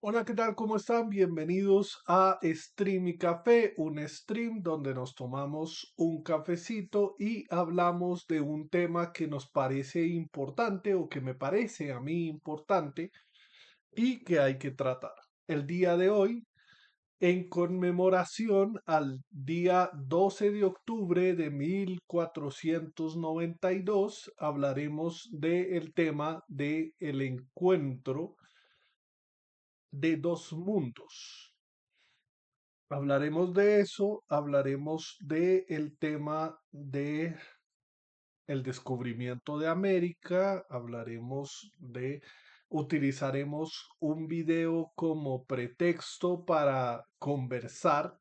Hola, ¿qué tal? ¿Cómo están? Bienvenidos a Stream y Café, un stream donde nos tomamos un cafecito y hablamos de un tema que nos parece importante o que me parece a mí importante y que hay que tratar. El día de hoy, en conmemoración al día 12 de octubre de 1492, hablaremos del tema de el encuentro de dos mundos. Hablaremos de eso, hablaremos de el tema de el descubrimiento de América, utilizaremos un video como pretexto para conversar,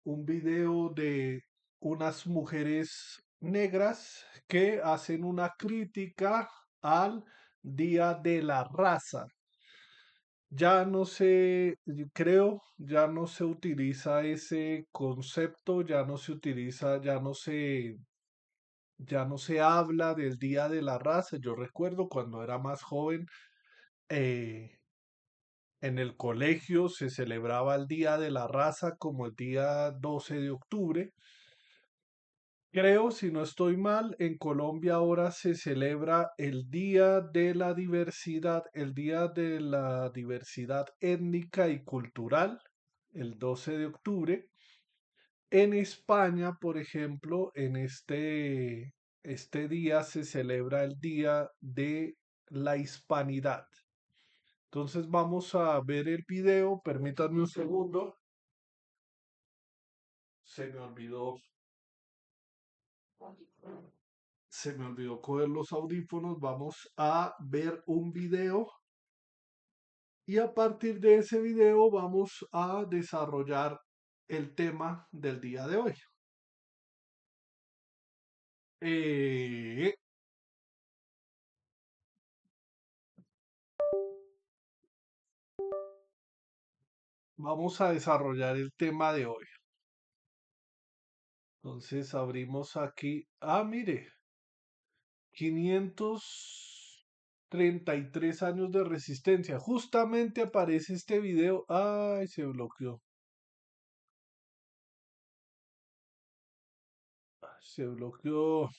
un video de unas mujeres negras que hacen una crítica al Día de la Raza. Ya no se, creo, ya no se utiliza ese concepto, ya no se utiliza, ya no se habla del Día de la Raza. Yo recuerdo cuando era más joven, eh, en el colegio se celebraba el Día de la Raza como el día 12 de octubre. Creo, si no estoy mal, en Colombia ahora se celebra el Día de la Diversidad, el Día de la Diversidad Étnica y Cultural, el 12 de octubre. En España, por ejemplo, este día se celebra el Día de la Hispanidad. Entonces vamos a ver el video, permítanme un segundo, se me olvidó, se me olvidó coger los audífonos, vamos a ver un video y a partir de ese video vamos a desarrollar el tema del día de hoy. Eh, Vamos a desarrollar el tema de hoy. Entonces abrimos aquí. Ah, mire, 533 años de resistencia. Justamente aparece este video. Ay, se bloqueó. Se bloqueó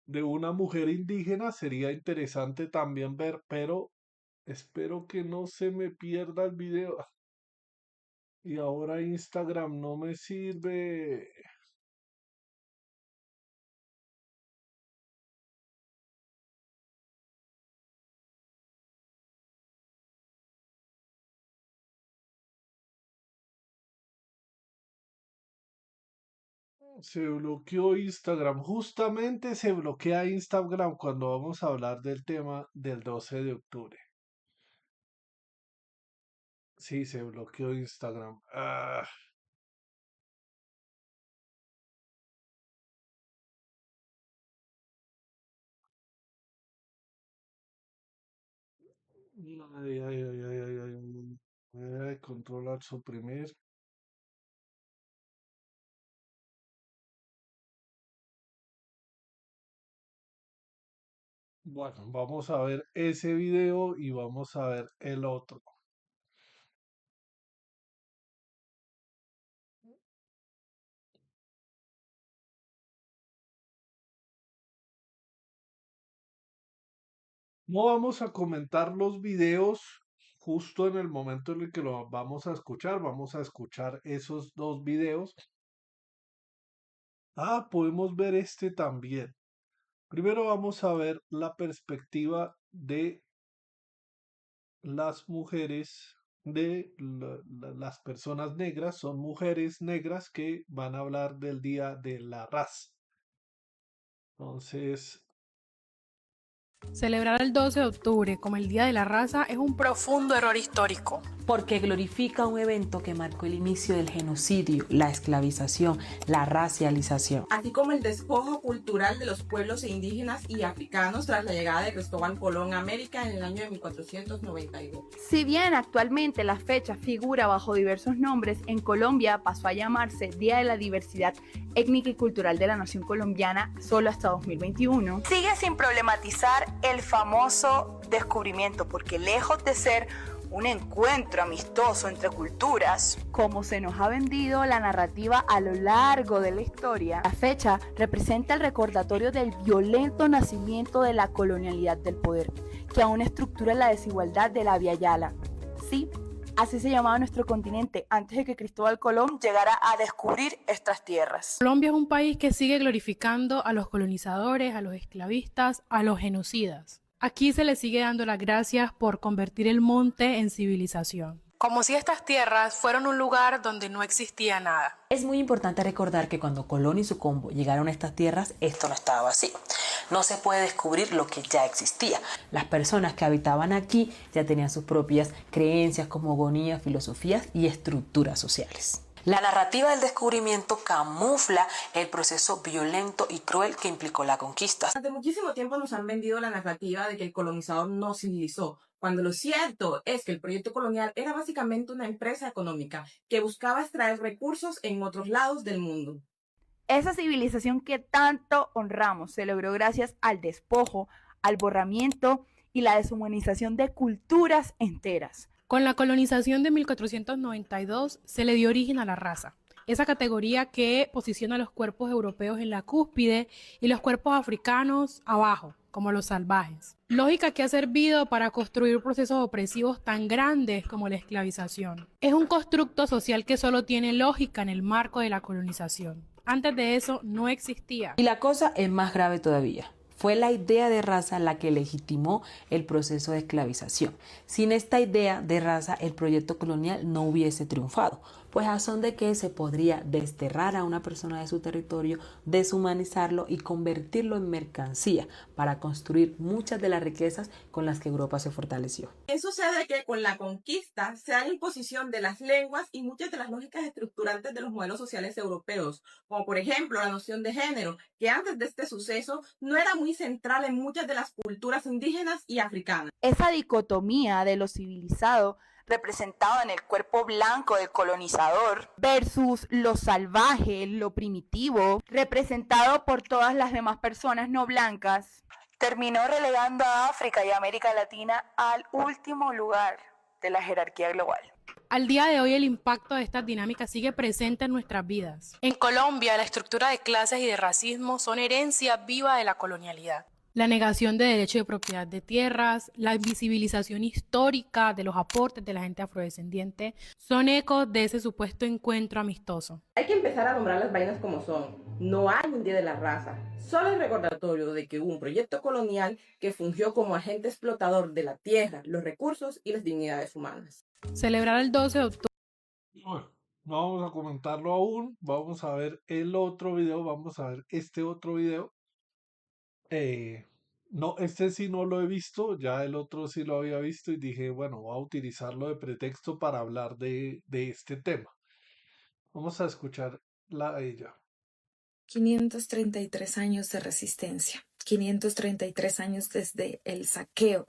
de una mujer indígena. Sería interesante también ver, pero espero que no se me pierda el video. Y ahora Instagram no me sirve. Se bloqueó Instagram. Justamente se bloquea Instagram cuando vamos a hablar del tema del 12 de octubre. Sí, se bloqueó Instagram. Ay, ay, ay, ay, ay, ay, controlar, suprimir. Bueno, vamos a ver ese video y vamos a ver el otro. No vamos a comentar los videos justo en el momento en el que lo vamos a escuchar. Vamos a escuchar esos dos videos. Ah, podemos ver este también. Primero vamos a ver la perspectiva de las mujeres, las personas negras. Son mujeres negras que van a hablar del Día de la Raza. Entonces, Celebrar el 12 de octubre como el Día de la Raza es un profundo error histórico. Porque glorifica un evento que marcó el inicio del genocidio, la esclavización, la racialización. Así como el despojo cultural de los pueblos indígenas y africanos tras la llegada de Cristóbal Colón a América en el año de 1492. Si bien actualmente la fecha figura bajo diversos nombres, en Colombia pasó a llamarse Día de la Diversidad Étnica y Cultural de la Nación Colombiana solo hasta 2021. Sigue sin problematizar el famoso descubrimiento, porque lejos de ser un encuentro amistoso entre culturas, como se nos ha vendido la narrativa a lo largo de la historia, la fecha representa el recordatorio del violento nacimiento de la colonialidad del poder, que aún estructura la desigualdad de la Vía Yala. Sí, así se llamaba nuestro continente antes de que Cristóbal Colón llegara a descubrir estas tierras. Colombia es un país que sigue glorificando a los colonizadores, a los esclavistas, a los genocidas. Aquí se le sigue dando las gracias por convertir el monte en civilización. Como si estas tierras fueran un lugar donde no existía nada. Es muy importante recordar que cuando Colón y su combo llegaron a estas tierras, esto no estaba así. No se puede descubrir lo que ya existía. Las personas que habitaban aquí ya tenían sus propias creencias, cosmogonías, filosofías y estructuras sociales. La narrativa del descubrimiento camufla el proceso violento y cruel que implicó la conquista. Durante muchísimo tiempo nos han vendido la narrativa de que el colonizador no civilizó, cuando lo cierto es que el proyecto colonial era básicamente una empresa económica que buscaba extraer recursos en otros lados del mundo. Esa civilización que tanto honramos se logró gracias al despojo, al borramiento y la deshumanización de culturas enteras. Con la colonización de 1492 se le dio origen a la raza, esa categoría que posiciona a los cuerpos europeos en la cúspide y los cuerpos africanos abajo, como los salvajes. Lógica que ha servido para construir procesos opresivos tan grandes como la esclavización. Es un constructo social que solo tiene lógica en el marco de la colonización. Antes de eso no existía. Y la cosa es más grave todavía. Fue la idea de raza la que legitimó el proceso de esclavización. Sin esta idea de raza, el proyecto colonial no hubiese triunfado, pues a son de que se podría desterrar a una persona de su territorio, deshumanizarlo y convertirlo en mercancía para construir muchas de las riquezas con las que Europa se fortaleció. ¿Qué sucede? Que con la conquista se da la imposición de las lenguas y muchas de las lógicas estructurantes de los modelos sociales europeos, como por ejemplo la noción de género, que antes de este suceso no era muy central en muchas de las culturas indígenas y africanas. Esa dicotomía de lo civilizado representado en el cuerpo blanco del colonizador versus lo salvaje, lo primitivo, representado por todas las demás personas no blancas, terminó relegando a África y América Latina al último lugar de la jerarquía global. Al día de hoy el impacto de estas dinámicas sigue presente en nuestras vidas. En Colombia, la estructura de clases y de racismo son herencia viva de la colonialidad. La negación de derecho de propiedad de tierras, la invisibilización histórica de los aportes de la gente afrodescendiente son ecos de ese supuesto encuentro amistoso. Hay que empezar a nombrar las vainas como son. No hay un día de la raza, solo el recordatorio de que hubo un proyecto colonial que fungió como agente explotador de la tierra, los recursos y las dignidades humanas. Celebrar el 12 de octubre. Bueno, no vamos a comentarlo aún. Vamos a ver el otro video. Vamos a ver este otro video. No, este sí no lo he visto. Ya el otro sí lo había visto y dije, bueno, voy a utilizarlo de pretexto para hablar de este tema. Vamos a escuchar a ella. 533 años de resistencia, 533 años desde el saqueo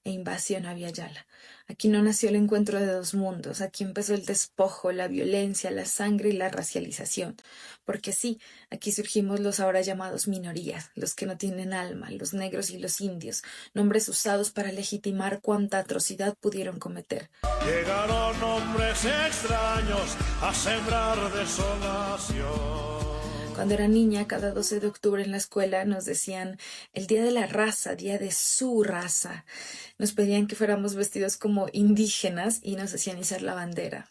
e invasión a Vía Yala. Aquí no nació el encuentro de dos mundos, aquí empezó el despojo, la violencia, la sangre y la racialización. Porque sí, aquí surgimos los ahora llamados minorías, los que no tienen alma, los negros y los indios, nombres usados para legitimar cuánta atrocidad pudieron cometer. Llegaron hombres extraños a sembrar desolación. Cuando era niña, cada 12 de octubre en la escuela nos decían el día de la raza, día de su raza. Nos pedían que fuéramos vestidos como indígenas y nos hacían izar la bandera.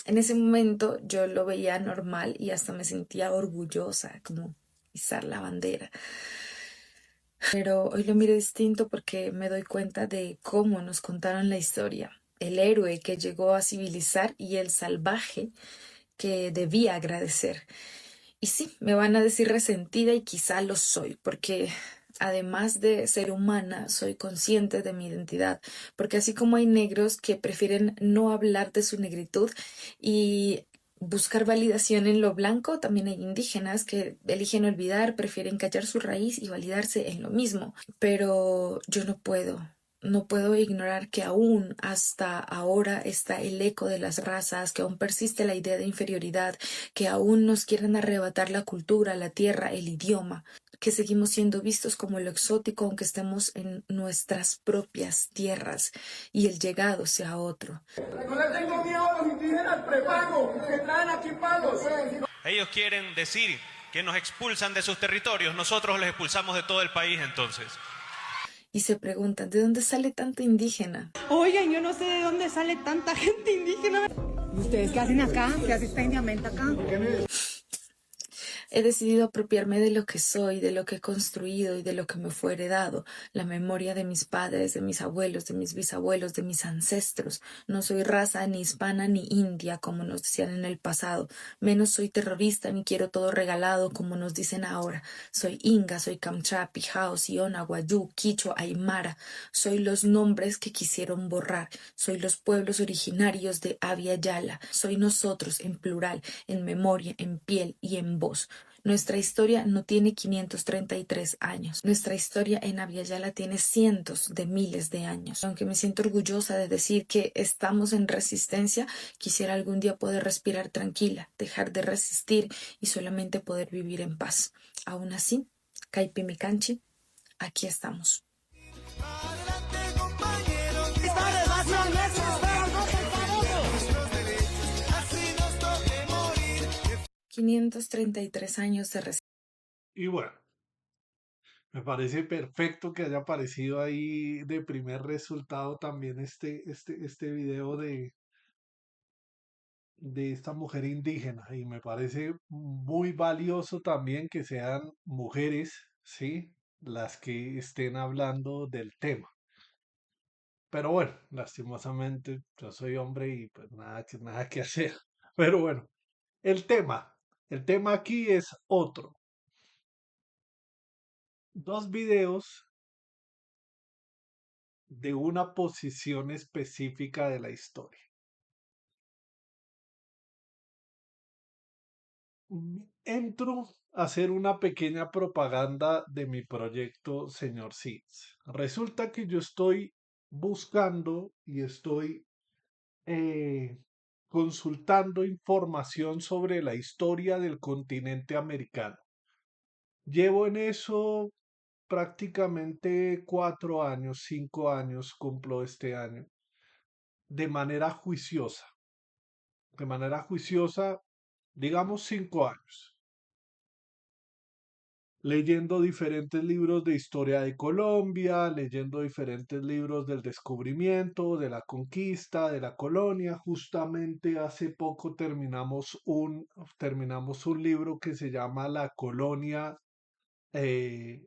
En ese momento yo lo veía normal y hasta me sentía orgullosa, como izar la bandera. Pero hoy lo miro distinto porque me doy cuenta de cómo nos contaron la historia. El héroe que llegó a civilizar y el salvaje que debía agradecer. Y sí, me van a decir resentida y quizá lo soy, porque además de ser humana, soy consciente de mi identidad, porque así como hay negros que prefieren no hablar de su negritud y buscar validación en lo blanco, también hay indígenas que eligen olvidar, prefieren callar su raíz y validarse en lo mismo. Pero yo no puedo. No puedo ignorar que aún hasta ahora está el eco de las razas, que aún persiste la idea de inferioridad, que aún nos quieren arrebatar la cultura, la tierra, el idioma, que seguimos siendo vistos como lo exótico aunque estemos en nuestras propias tierras y el llegado sea otro. No le tengo miedo a los indígenas prepago que traen aquí palos. Ellos quieren decir que nos expulsan de sus territorios, nosotros les expulsamos de todo el país entonces. Y se preguntan, ¿de dónde sale tanta indígena? Oigan, yo no sé de dónde sale tanta gente indígena. ¿Y ustedes qué hacen acá? ¿Qué hace esta indiamenta acá? He decidido apropiarme de lo que soy, de lo que he construido y de lo que me fue heredado, la memoria de mis padres, de mis abuelos, de mis bisabuelos, de mis ancestros. No soy raza ni hispana ni india, como nos decían en el pasado. Menos soy terrorista ni quiero todo regalado, como nos dicen ahora. Soy inga, soy kamcha, pijao, siona, guayú, quichua, aymara. Soy los nombres que quisieron borrar. Soy los pueblos originarios de Abya Yala. Soy nosotros en plural, en memoria, en piel y en voz. Nuestra historia no tiene 533 años. Nuestra historia en Abya Yala tiene cientos de miles de años. Aunque me siento orgullosa de decir que estamos en resistencia, quisiera algún día poder respirar tranquila, dejar de resistir y solamente poder vivir en paz. Aún así, Caipimicanchi, aquí estamos. 533 años de resistencia. Y bueno, me parece perfecto que haya aparecido ahí de primer resultado también este video de esta mujer indígena. Y me parece muy valioso también que sean mujeres, ¿sí? Las que estén hablando del tema. Pero bueno, lastimosamente yo soy hombre y pues nada que hacer. Pero bueno, el tema, el tema aquí es otro. Dos videos de una posición específica de la historia. Entro a hacer una pequeña propaganda de mi proyecto, señor Seeds. Resulta que yo estoy buscando y estoy eh, consultando información sobre la historia del continente americano. Llevo en eso prácticamente 4 años, 5 años, cumplo este año, de manera juiciosa. De manera juiciosa, digamos 5 años, leyendo diferentes libros de historia de Colombia, leyendo diferentes libros del descubrimiento, de la conquista, de la colonia. Justamente hace poco terminamos un libro que se llama eh,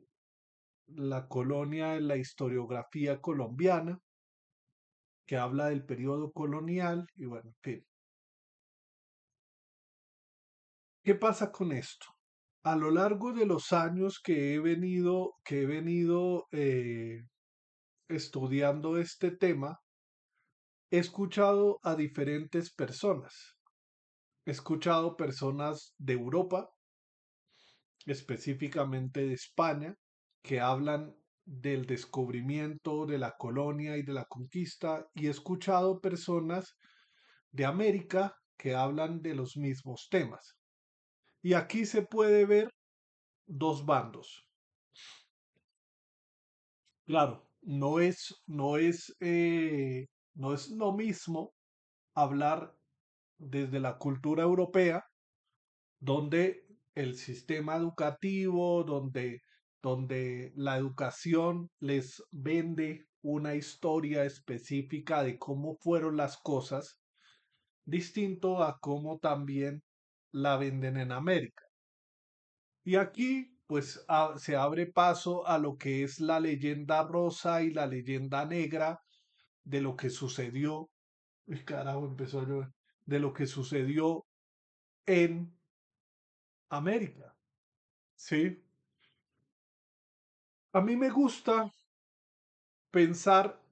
La colonia en la historiografía colombiana, que habla del periodo colonial y bueno, en fin. ¿Qué pasa con esto? A lo largo de los años que he venido estudiando este tema, he escuchado a diferentes personas. He escuchado personas de Europa, específicamente de España, que hablan del descubrimiento de la colonia y de la conquista, y he escuchado personas de América que hablan de los mismos temas. Y aquí se puede ver dos bandos. Claro, no es lo mismo hablar desde la cultura europea, donde el sistema educativo, donde la educación les vende una historia específica de cómo fueron las cosas, distinto a cómo también la venden en América. Y aquí, pues, se abre paso a lo que es la leyenda rosa y la leyenda negra de lo que sucedió. Uy, carajo, empezó a llover. De lo que sucedió en América, ¿sí? A mí me gusta pensar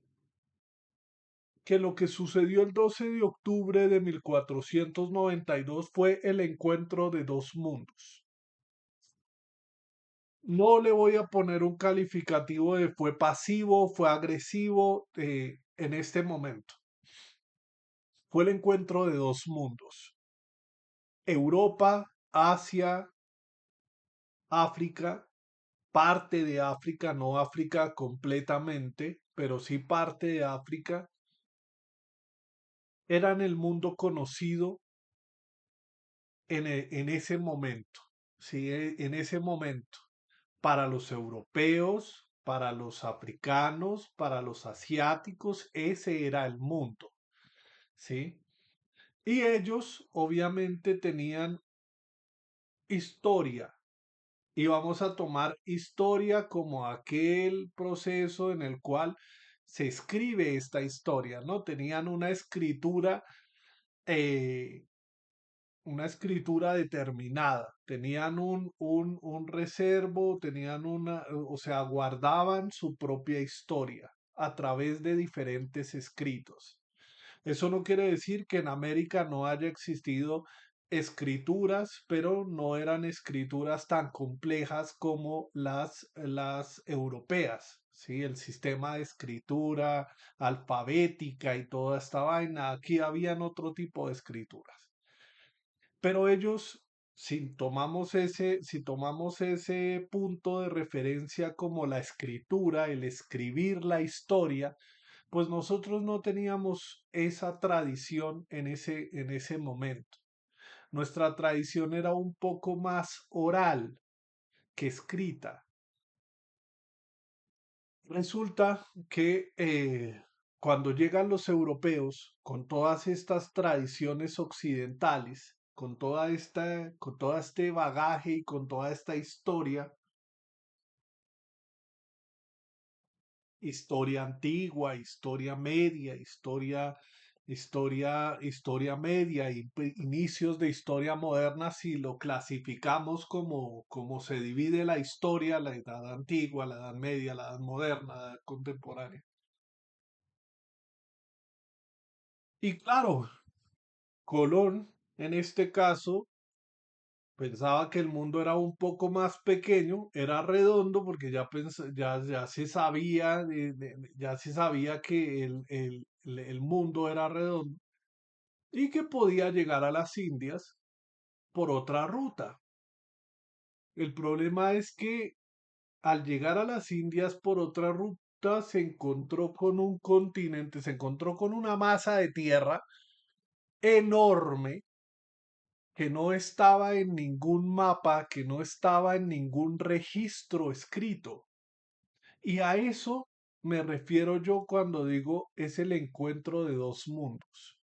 que lo que sucedió el 12 de octubre de 1492 fue el encuentro de dos mundos. No le voy a poner un calificativo de fue pasivo, fue agresivo en este momento. Fue el encuentro de dos mundos. Europa, Asia, África, parte de África, no África completamente, pero sí parte de África, eran el mundo conocido en ese momento, ¿sí? En ese momento, para los europeos, para los africanos, para los asiáticos, ese era el mundo, ¿sí? Y ellos obviamente tenían historia, y vamos a tomar historia como aquel proceso en el cual se escribe esta historia, ¿no? Tenían eh, una escritura determinada, tenían un reservo, tenían o sea, guardaban su propia historia a través de diferentes escritos. Eso no quiere decir que en América no haya existido escrituras, pero no eran escrituras tan complejas como las europeas. ¿Sí? El sistema de escritura alfabética y toda esta vaina, aquí habían otro tipo de escrituras. Pero ellos, si tomamos ese punto de referencia como la escritura, el escribir la historia, pues nosotros no teníamos esa tradición en ese momento. Nuestra tradición era un poco más oral que escrita. Resulta que cuando llegan los europeos con todas estas tradiciones occidentales, con todo este bagaje y con toda esta historia antigua, historia media, historia media y inicios de historia moderna, si lo clasificamos como se divide la historia, la edad antigua, la edad media, la edad moderna, la edad contemporánea. Y claro, Colón, en este caso, pensaba que el mundo era un poco más pequeño, era redondo porque ya se sabía, ya se sabía que el mundo era redondo y que podía llegar a las Indias por otra ruta. El problema es que al llegar a las Indias por otra ruta se encontró con un continente, se encontró con una masa de tierra enorme que no estaba en ningún mapa, que no estaba en ningún registro escrito. Y a eso me refiero yo cuando digo es el encuentro de dos mundos.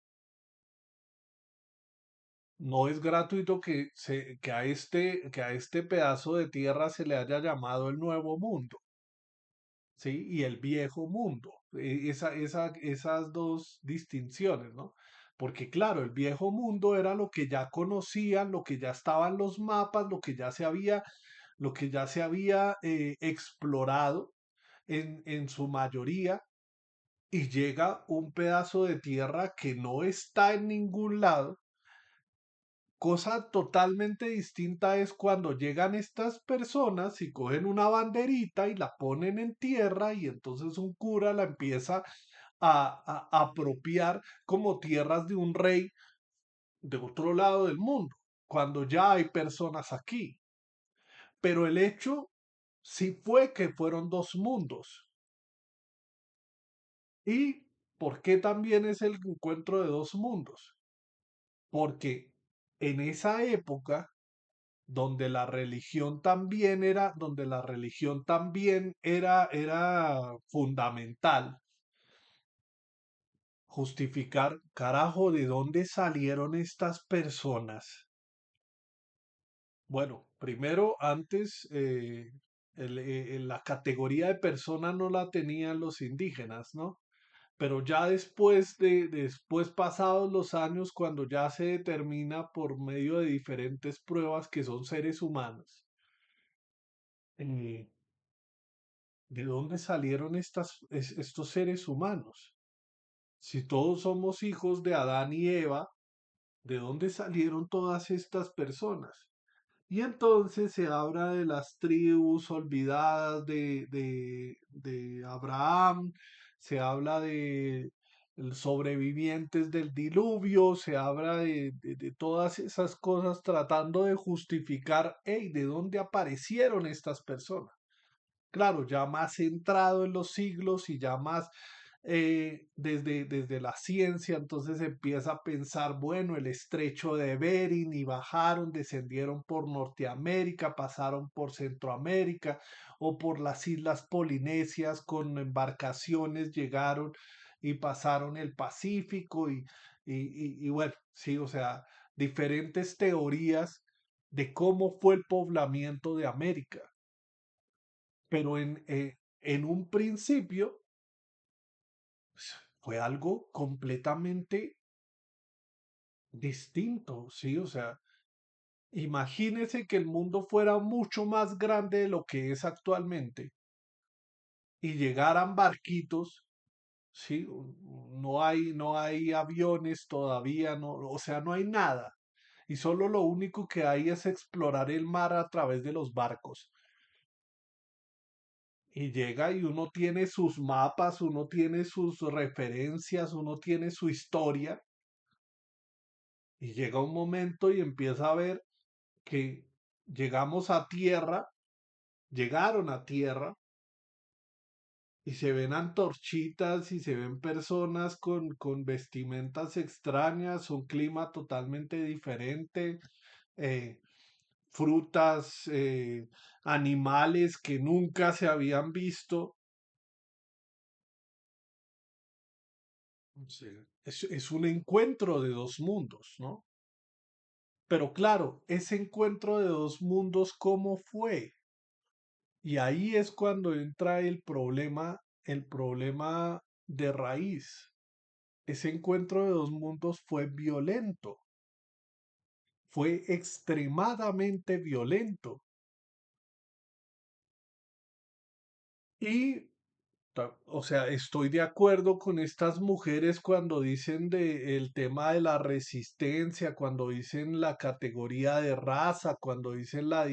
No es gratuito que a este pedazo de tierra se le haya llamado el nuevo mundo, ¿sí? Y el viejo mundo. Esas dos distinciones, ¿no? Porque claro, el viejo mundo era lo que ya conocían, lo que ya estaba en los mapas, lo que ya se había explorado en su mayoría, y llega un pedazo de tierra que no está en ningún lado. Cosa totalmente distinta es cuando llegan estas personas y cogen una banderita y la ponen en tierra y entonces un cura la empieza a apropiar como tierras de un rey de otro lado del mundo, cuando ya hay personas aquí. Pero el hecho sí fue que fueron dos mundos. ¿Y por qué también es el encuentro de dos mundos? Porque en esa época donde la religión también era fundamental, justificar, carajo, ¿de dónde salieron estas personas? Bueno, primero, antes, la categoría de persona no la tenían los indígenas, ¿no? Pero ya después pasados los años, cuando ya se determina por medio de diferentes pruebas que son seres humanos, eh, ¿De dónde salieron estos seres humanos? Si todos somos hijos de Adán y Eva, ¿de dónde salieron todas estas personas? Y entonces se habla de las tribus olvidadas de Abraham, se habla de los sobrevivientes del diluvio, se habla de todas esas cosas tratando de justificar, hey, ¿de dónde aparecieron estas personas? Claro, ya más centrado en los siglos y ya más desde la ciencia, entonces empieza a pensar, bueno, el estrecho de Bering y bajaron, descendieron por Norteamérica, pasaron por Centroamérica o por las islas Polinesias con embarcaciones, llegaron y pasaron el Pacífico y bueno, sí, o sea, diferentes teorías de cómo fue el poblamiento de América, pero en un principio pues, fue algo completamente distinto, ¿sí? O sea, imagínese que el mundo fuera mucho más grande de lo que es actualmente y llegaran barquitos, ¿sí? No hay aviones todavía, no, o sea, no hay nada. Y solo lo único que hay es explorar el mar a través de los barcos. Y llega y uno tiene sus mapas, uno tiene sus referencias, uno tiene su historia. Y llega un momento y empieza a ver que llegamos a tierra, llegaron a tierra y se ven antorchitas y se ven personas con vestimentas extrañas, un clima totalmente diferente, eh, frutas, animales que nunca se habían visto. O sea, es un encuentro de dos mundos, ¿no? Pero claro, ese encuentro de dos mundos, ¿cómo fue? Y ahí es cuando entra el problema de raíz. Ese encuentro de dos mundos fue violento, fue extremadamente violento. Y, o sea, estoy de acuerdo con estas mujeres cuando dicen el tema de la resistencia, cuando dicen la categoría de raza, cuando dicen la,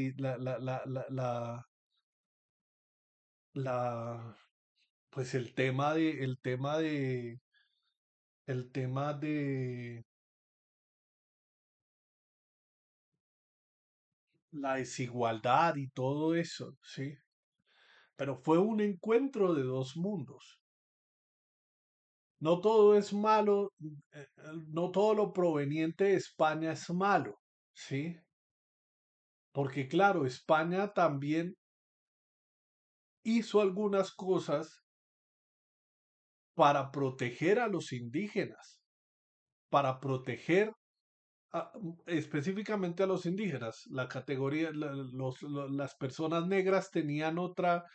pues el tema de la desigualdad y todo eso, ¿sí? Pero fue un encuentro de dos mundos. No todo es malo, no todo lo proveniente de España es malo, ¿sí? Porque claro, España también hizo algunas cosas para proteger a los indígenas, para proteger específicamente a los indígenas. La categoría, las personas negras tenían otra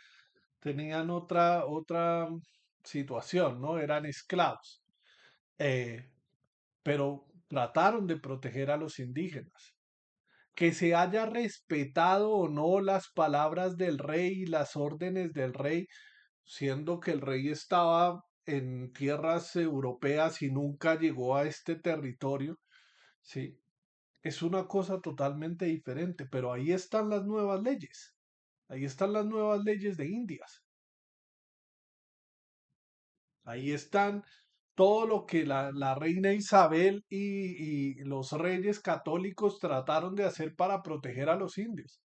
situación, ¿no? Eran esclavos, eh, pero trataron de proteger a los indígenas. Que se haya respetado o no las palabras del rey y las órdenes del rey, siendo que el rey estaba en tierras europeas y nunca llegó a este territorio, ¿sí? Es una cosa totalmente diferente, pero ahí están las nuevas leyes. Ahí están las nuevas leyes de Indias. Ahí están todo lo que la reina Isabel y los reyes católicos trataron de hacer para proteger a los indios.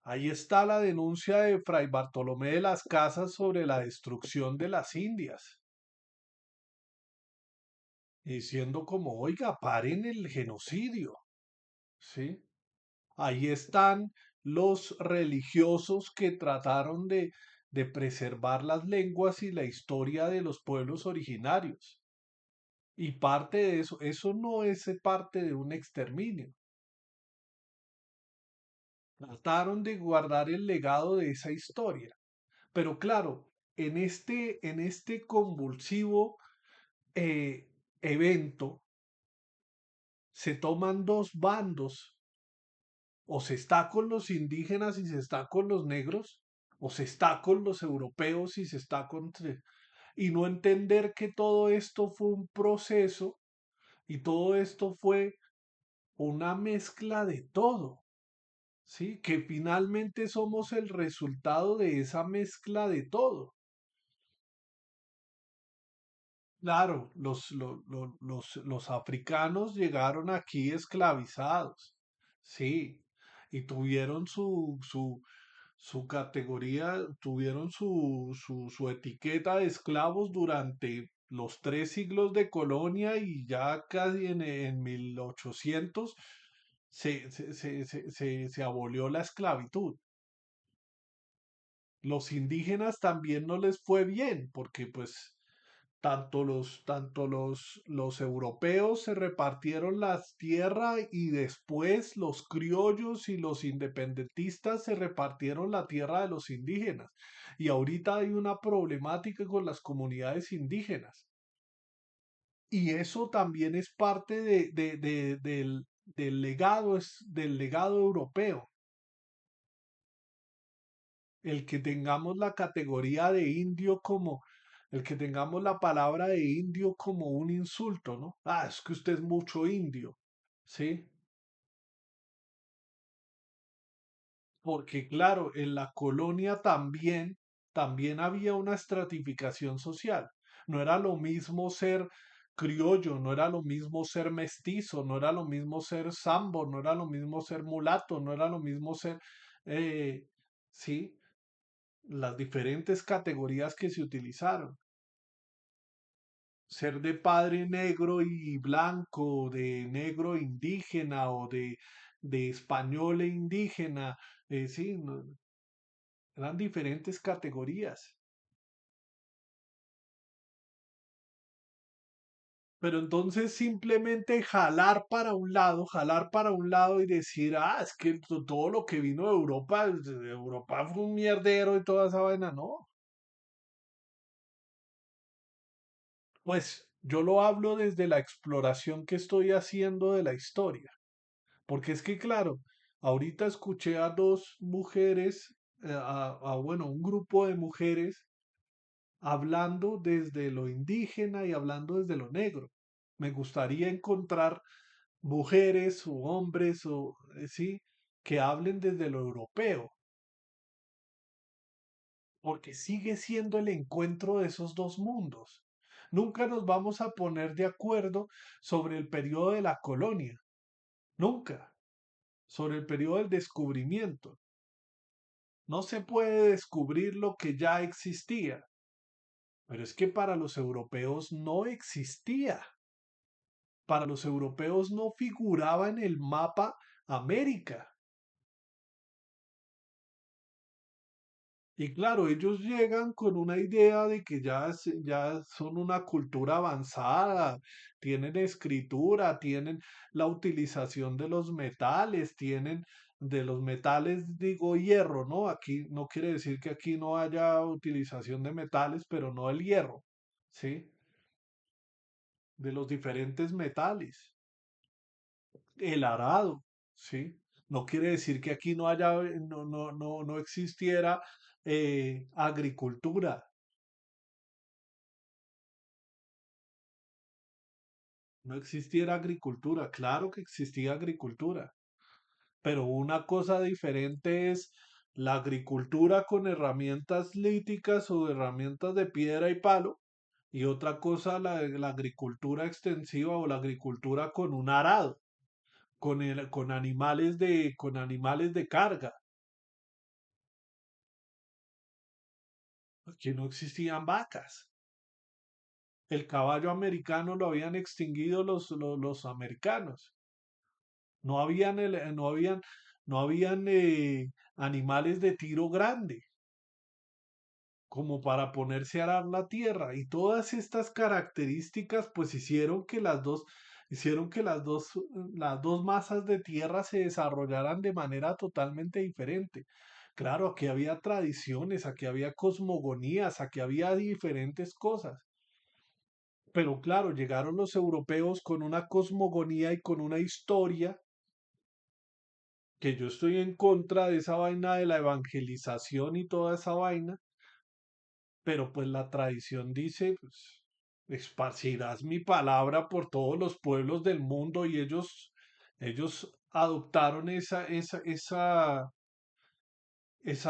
Ahí está la denuncia de Fray Bartolomé de las Casas sobre la destrucción de las Indias, diciendo como, oiga, paren el genocidio, ¿sí? Ahí están los religiosos que trataron de preservar las lenguas y la historia de los pueblos originarios. Y parte de eso no es parte de un exterminio. Trataron de guardar el legado de esa historia. Pero claro, en este convulsivo evento se toman dos bandos O se está con los indígenas y se está con los negros, o se está con los europeos y se está con... Y no entender que todo esto fue un proceso y todo esto fue una mezcla de todo, ¿sí? Que finalmente somos el resultado de esa mezcla de todo. Claro, los africanos llegaron aquí esclavizados, sí, y tuvieron su categoría, tuvieron su etiqueta de esclavos durante los 3 siglos de colonia y ya casi en 1800 se abolió la esclavitud. Los indígenas también no les fue bien, porque pues los europeos se repartieron las tierras y después los criollos y los independentistas se repartieron la tierra de los indígenas. Y ahorita hay una problemática con las comunidades indígenas. Y eso también es parte del legado, del legado europeo. El que tengamos la categoría de indio como, el que tengamos la palabra de indio como un insulto, ¿no? Ah, es que usted es mucho indio, ¿sí? Porque claro, en la colonia también había una estratificación social. No era lo mismo ser criollo, no era lo mismo ser mestizo, no era lo mismo ser sambo, no era lo mismo ser mulato, no era lo mismo ser, eh, sí, las diferentes categorías que se utilizaron. Ser de padre negro y blanco, de negro indígena o de español e indígena, sí, eran diferentes categorías. Pero entonces simplemente jalar para un lado y decir, ah, es que todo lo que vino de Europa fue un mierdero y toda esa vaina, no. Pues yo lo hablo desde la exploración que estoy haciendo de la historia. Porque es que, claro, ahorita escuché a dos mujeres, bueno, un grupo de mujeres hablando desde lo indígena y hablando desde lo negro. Me gustaría encontrar mujeres o hombres o, sí, que hablen desde lo europeo, porque sigue siendo el encuentro de esos dos mundos. Nunca nos vamos a poner de acuerdo sobre el periodo de la colonia, nunca, sobre el periodo del descubrimiento. No se puede descubrir lo que ya existía, pero es que para los europeos no existía. Para los europeos no figuraba en el mapa América. Y claro, ellos llegan con una idea de que ya son una cultura avanzada, tienen escritura, tienen la utilización de los metales, tienen de los metales, digo hierro, ¿no? Aquí no quiere decir que aquí no haya utilización de metales, pero no el hierro, ¿sí? De los diferentes metales, el arado, ¿sí? No quiere decir que aquí no haya, no existiera agricultura. No existiera agricultura, claro que existía agricultura, pero una cosa diferente es la agricultura con herramientas líticas o herramientas de piedra y palo, y otra cosa la agricultura extensiva o la agricultura con un arado, con animales de carga. Aquí no existían vacas. El caballo americano lo habían extinguido los americanos. No habían animales de tiro grande como para ponerse a arar la tierra. Y todas estas características pues hicieron que las dos masas de tierra se desarrollaran de manera totalmente diferente. Claro, aquí había tradiciones, aquí había cosmogonías, aquí había diferentes cosas. Pero claro, llegaron los europeos con una cosmogonía y con una historia que yo estoy en contra de esa vaina de la evangelización y toda esa vaina, pero pues la tradición dice, pues, esparcirás mi palabra por todos los pueblos del mundo y ellos adoptaron esa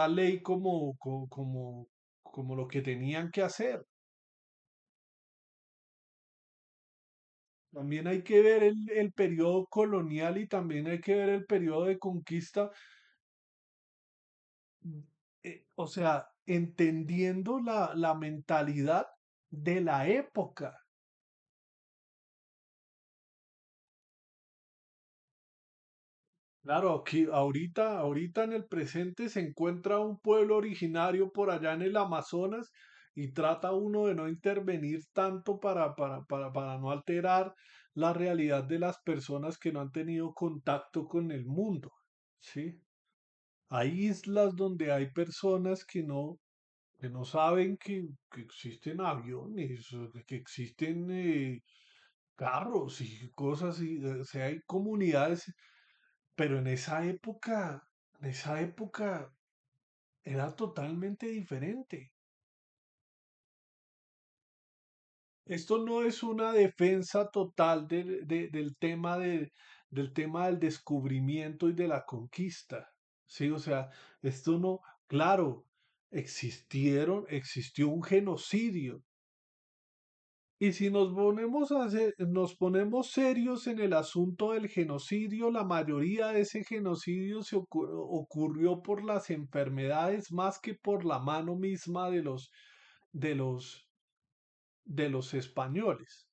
ley como lo que tenían que hacer. También hay que ver el periodo colonial y también hay que ver el periodo de conquista, o sea, entendiendo la mentalidad de la época. Claro, aquí ahorita en el presente se encuentra un pueblo originario por allá en el Amazonas y trata uno de no intervenir tanto para no alterar la realidad de las personas que no han tenido contacto con el mundo, ¿sí? Hay islas donde hay personas que no saben que existen aviones, o que existen carros y cosas así. O sea, hay comunidades, pero en esa época era totalmente diferente. Esto no es una defensa total del tema del descubrimiento y de la conquista. Sí, o sea, esto no, claro, existió un genocidio. Y si nos ponemos serios en el asunto del genocidio, la mayoría de ese genocidio ocurrió por las enfermedades más que por la mano misma de los, de los españoles.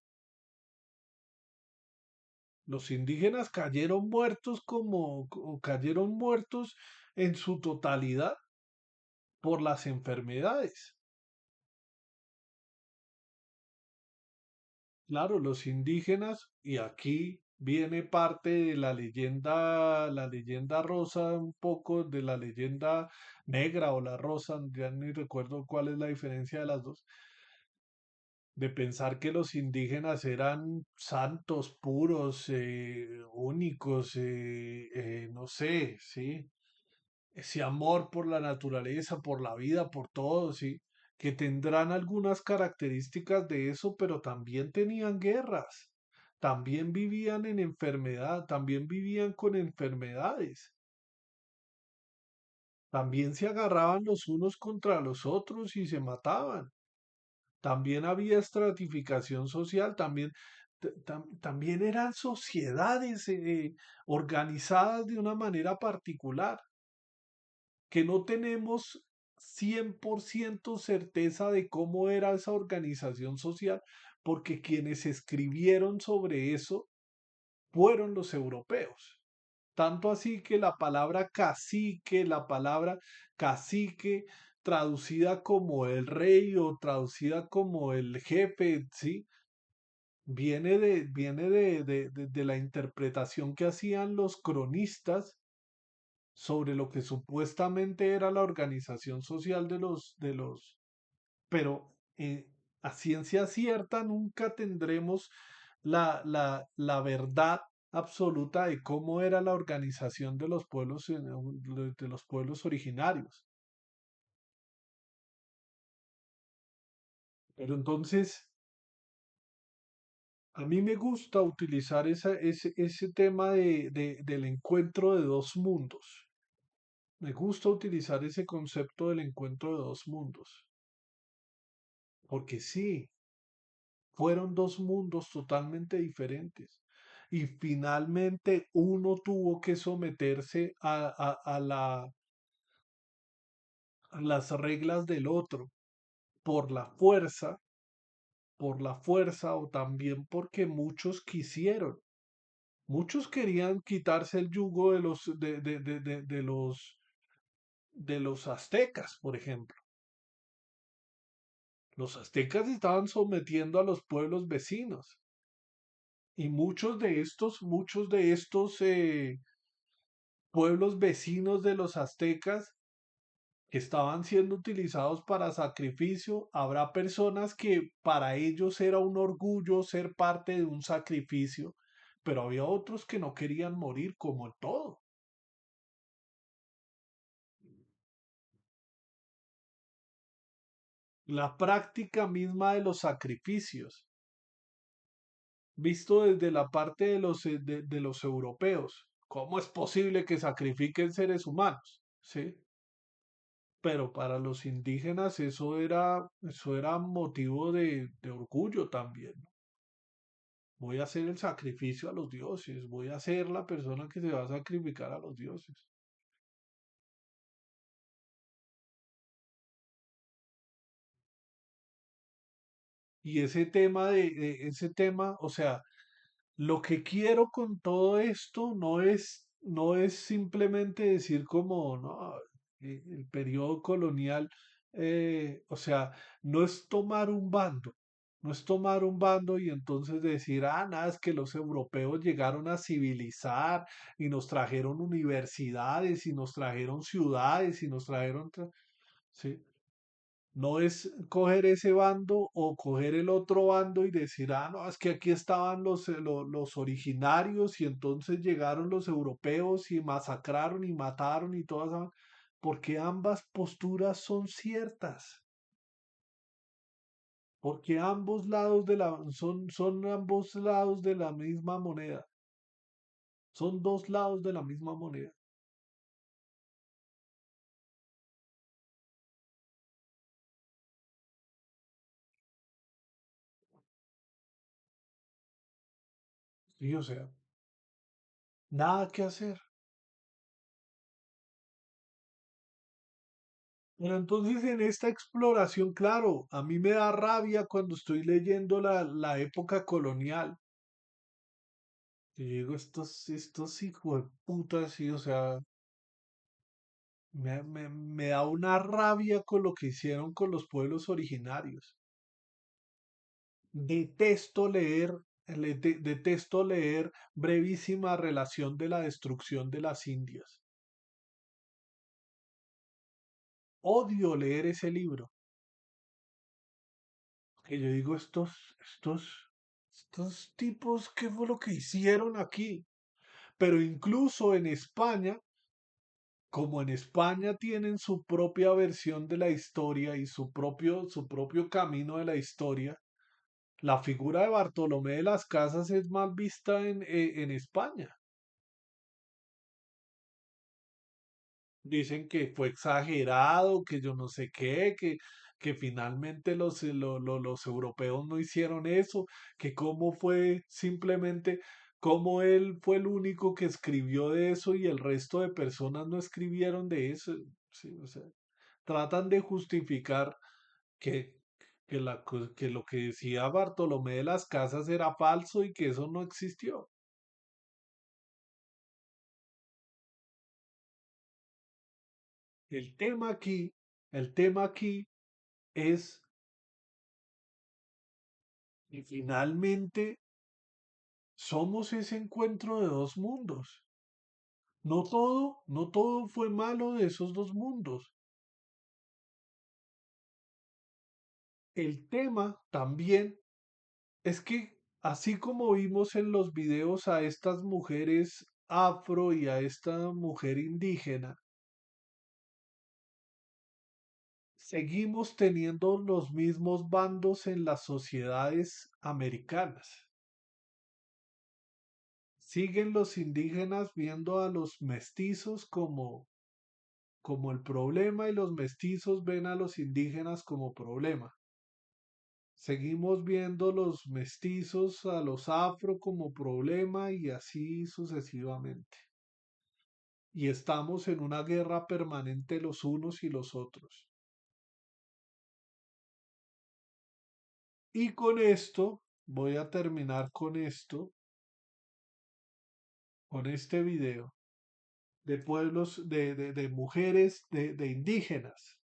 Los indígenas cayeron muertos en su totalidad por las enfermedades. Claro, los indígenas, y aquí viene parte de la leyenda rosa, un poco de la leyenda negra o la rosa, ya ni recuerdo cuál es la diferencia de las dos, de pensar que los indígenas eran santos, puros, únicos, no sé, ¿sí? Ese amor por la naturaleza, por la vida, por todo, ¿sí? Que tendrán algunas características de eso, pero también tenían guerras, también vivían en enfermedad, también vivían con enfermedades, también se agarraban los unos contra los otros y se mataban, también había estratificación social, también eran sociedades organizadas de una manera particular, que no tenemos 100% certeza de cómo era esa organización social, porque quienes escribieron sobre eso fueron los europeos. Tanto así que la palabra cacique, traducida como el rey o traducida como el jefe, ¿sí? Viene de la interpretación que hacían los cronistas sobre lo que supuestamente era la organización social pero a ciencia cierta nunca tendremos la verdad absoluta de cómo era la organización de los pueblos originarios. Pero entonces, a mí me gusta utilizar ese tema del encuentro de dos mundos. Me gusta utilizar ese concepto del encuentro de dos mundos. Porque sí, fueron dos mundos totalmente diferentes. Y finalmente uno tuvo que someterse a las reglas del otro por la fuerza o también porque muchos quisieron. Muchos querían quitarse el yugo de los aztecas, por ejemplo. Los aztecas estaban sometiendo a los pueblos vecinos. Y muchos de estos pueblos vecinos de los aztecas que estaban siendo utilizados para sacrificio, habrá personas que para ellos era un orgullo ser parte de un sacrificio, pero había otros que no querían morir como el todo. La práctica misma de los sacrificios, visto desde la parte de los europeos. ¿Cómo es posible que sacrifiquen seres humanos? ¿Sí? Pero para los indígenas eso era motivo de orgullo también, ¿no? Voy a hacer el sacrificio a los dioses, voy a ser la persona que se va a sacrificar a los dioses. Y ese tema, o sea, lo que quiero con todo esto no es simplemente decir como, no, el periodo colonial, o sea, no es tomar un bando, no es tomar un bando y entonces decir, ah, nada, es que los europeos llegaron a civilizar y nos trajeron universidades y nos trajeron ciudades y nos trajeron, sí. No es coger ese bando o coger el otro bando y decir, ah, no, es que aquí estaban los originarios y entonces llegaron los europeos y masacraron y mataron y todas, porque ambas posturas son ciertas, porque ambos lados son ambos lados de la misma moneda, son dos lados de la misma moneda. Sí, o sea, nada que hacer. Pero entonces en esta exploración, claro, a mí me da rabia cuando estoy leyendo la época colonial. Y digo, estos hijos de puta, sí, o sea, me da una rabia con lo que hicieron con los pueblos originarios. Detesto leer, detesto leer brevísima relación de la destrucción de las Indias. Odio leer ese libro. Que yo digo, estos tipos, ¿qué fue lo que hicieron aquí? Pero incluso en España, como en España tienen su propia versión de la historia y su propio camino de la historia, la figura de Bartolomé de las Casas es mal vista en España. Dicen que fue exagerado, que yo no sé qué, que finalmente los europeos no hicieron eso, que cómo fue simplemente, cómo él fue el único que escribió de eso y el resto de personas no escribieron de eso. Sí, o sea, tratan de justificar que, que lo que decía Bartolomé de las Casas era falso y que eso no existió. El tema aquí, el tema aquí es que finalmente somos ese encuentro de dos mundos. No todo fue malo de esos dos mundos. El tema también es que así como vimos en los videos a estas mujeres afro y a esta mujer indígena, seguimos teniendo los mismos bandos en las sociedades americanas. Siguen los indígenas viendo a los mestizos como el problema y los mestizos ven a los indígenas como problema. Seguimos viendo los mestizos a los afro como problema y así sucesivamente. Y estamos en una guerra permanente los unos y los otros. Y con esto, voy a terminar con esto, con este video de pueblos, de mujeres, de indígenas.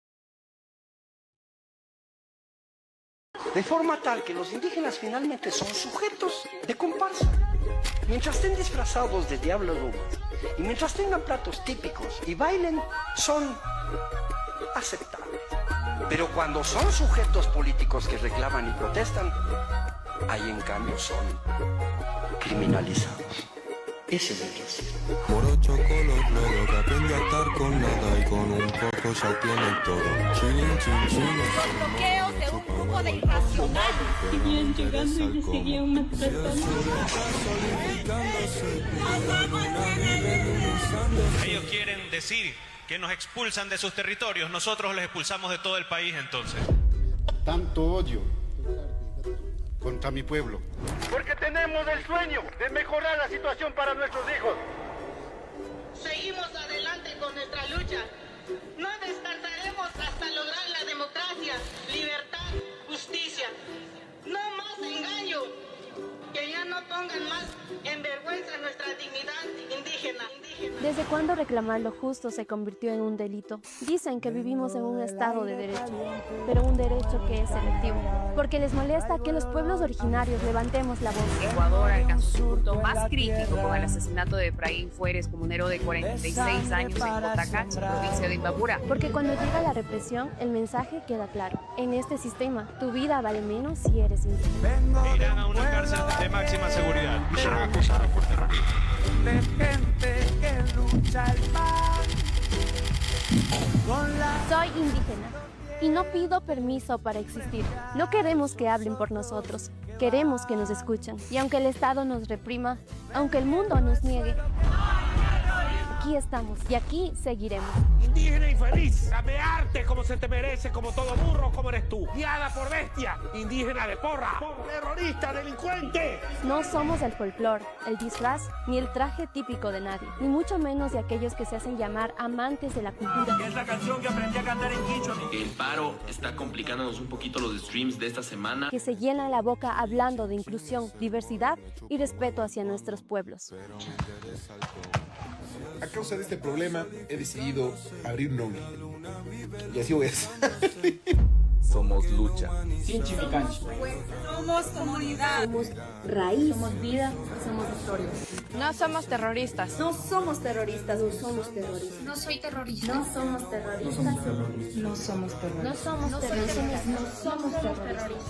De forma tal que los indígenas finalmente son sujetos de comparsa. Mientras estén disfrazados de diablo y mientras tengan platos típicos y bailen, son aceptables. Pero cuando son sujetos políticos que reclaman y protestan, ahí en cambio son criminalizados. Ese es el racismo. Morocho color lodo, que aprende a estar con nada y con un poco ya tiene todo. Chilin, chin, chin. Los bloqueos de un grupo de irracionales. Seguían llegando y se seguían maltratando. Ellos quieren decir que nos expulsan de sus territorios, nosotros les expulsamos de todo el país entonces. Tanto odio contra mi pueblo. Porque tenemos el sueño de mejorar la situación para nuestros hijos. Seguimos adelante con nuestra lucha. No descansaremos hasta lograr la democracia, libertad, justicia. No más engaño. Que ya no pongan más en vergüenza nuestra dignidad indígena. ¿Desde cuándo reclamar lo justo se convirtió en un delito? Dicen que vivimos en un estado de derecho, pero un derecho que es selectivo, porque les molesta que los pueblos originarios levantemos la voz. Ecuador alcanzó su punto más crítico con el asesinato de Efraín Fueres, comunero de 46 años en Cotacachi, provincia de Imbabura. Porque cuando llega la represión, el mensaje queda claro. En este sistema, tu vida vale menos si eres indígena. Irán a una cárcel de máxima seguridad y serán acusados por terrorismo. De gente que lucha el mal. Soy indígena y no pido permiso para existir. No queremos que hablen por nosotros, queremos que nos escuchen. Y aunque el Estado nos reprima, aunque el mundo nos niegue, aquí estamos y aquí seguiremos. Indígena infeliz, arte como se te merece, como todo burro como eres tú. Guiada por bestia, indígena de porra, terrorista, delincuente. No somos el folclore, el disfraz, ni el traje típico de nadie, ni mucho menos de aquellos que se hacen llamar amantes de la cultura. Es la canción que aprendí a cantar en quichua. El paro está complicándonos un poquito los streams de esta semana. Que se llena la boca hablando de inclusión, diversidad y respeto hacia nuestros pueblos. A causa de este problema, he decidido abrir un ONG. Y así voy a hacer. Somos lucha. Sin chimicanchi. Somos comunidad. Somos raíz. Somos vida. Somos historia. No somos terroristas. No somos terroristas. No somos terroristas. No soy terrorista. No somos terroristas. No somos terroristas. No somos terroristas. No somos terroristas.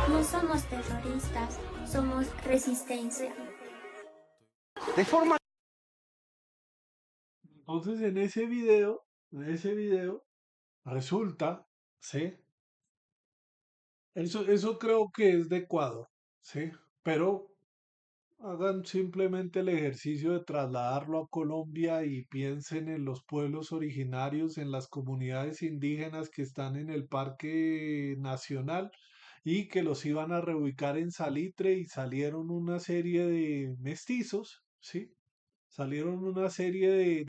No somos terroristas. Somos resistencia. De forma... Entonces en ese video, resulta, ¿sí? Eso creo que es de Ecuador, ¿sí? Pero hagan simplemente el ejercicio de trasladarlo a Colombia y piensen en los pueblos originarios, en las comunidades indígenas que están en el Parque Nacional y que los iban a reubicar en Salitre y salieron una serie de mestizos, ¿sí? Salieron una serie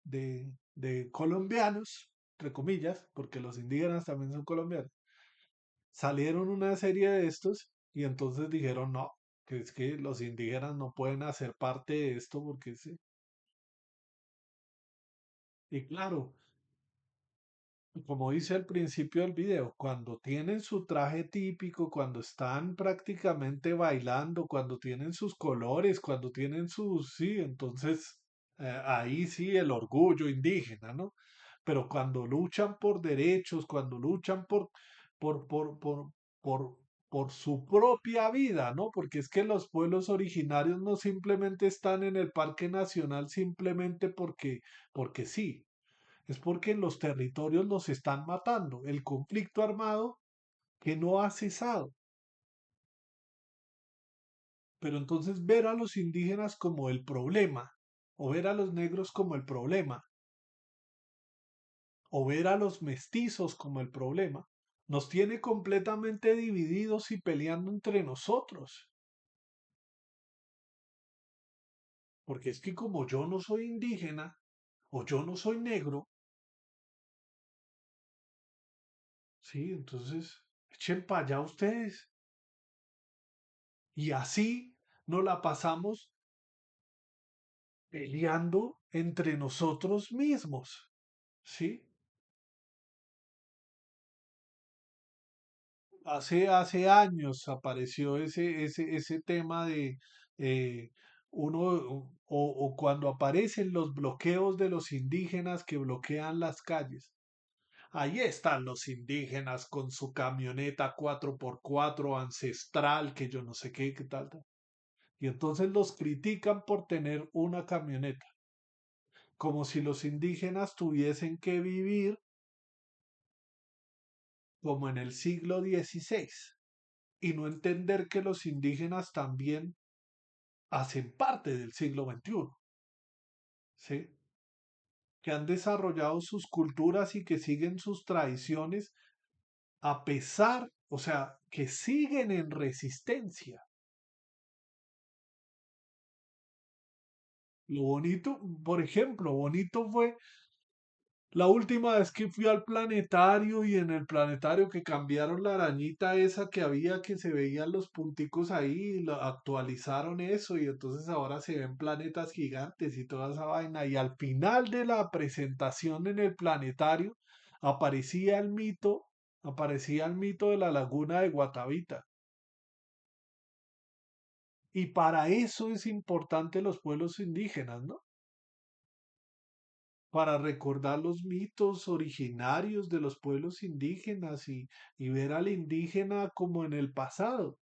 de colombianos, entre comillas, porque los indígenas también son colombianos. Salieron una serie de estos y entonces dijeron, no, que es que los indígenas no pueden hacer parte de esto porque sí. Y claro, como dice al principio del video, cuando tienen su traje típico, cuando están prácticamente bailando, cuando tienen sus colores, cuando tienen sus, sí, entonces ahí sí el orgullo indígena, ¿no? Pero cuando luchan por derechos, cuando luchan por, por, por, por, por su propia vida, ¿no? Porque es que los pueblos originarios no simplemente están en el Parque Nacional simplemente porque sí. Es porque en los territorios los están matando. El conflicto armado que no ha cesado. Pero entonces ver a los indígenas como el problema, o ver a los negros como el problema, o ver a los mestizos como el problema, nos tiene completamente divididos y peleando entre nosotros. Porque es que como yo no soy indígena, o yo no soy negro, sí, entonces echen para allá ustedes. Y así nos la pasamos peleando entre nosotros mismos, ¿sí? Hace años apareció ese tema de uno, o cuando aparecen los bloqueos de los indígenas que bloquean las calles. Ahí están los indígenas con su camioneta 4x4 ancestral, que yo no sé qué, qué tal, tal. Y entonces los critican por tener una camioneta, como si los indígenas tuviesen que vivir como en el siglo XVI y no entender que los indígenas también hacen parte del siglo XXI, ¿sí? Que han desarrollado sus culturas y que siguen sus tradiciones a pesar, o sea, que siguen en resistencia. Lo bonito, por ejemplo, bonito fue la última vez que fui al planetario y en el planetario que cambiaron la arañita esa que había que se veían los punticos ahí, y actualizaron eso y entonces ahora se ven planetas gigantes y toda esa vaina. Y al final de la presentación en el planetario aparecía el mito de la laguna de Guatavita. Y para eso es importante los pueblos indígenas, ¿no? Para recordar los mitos originarios de los pueblos indígenas y ver al indígena como en el pasado.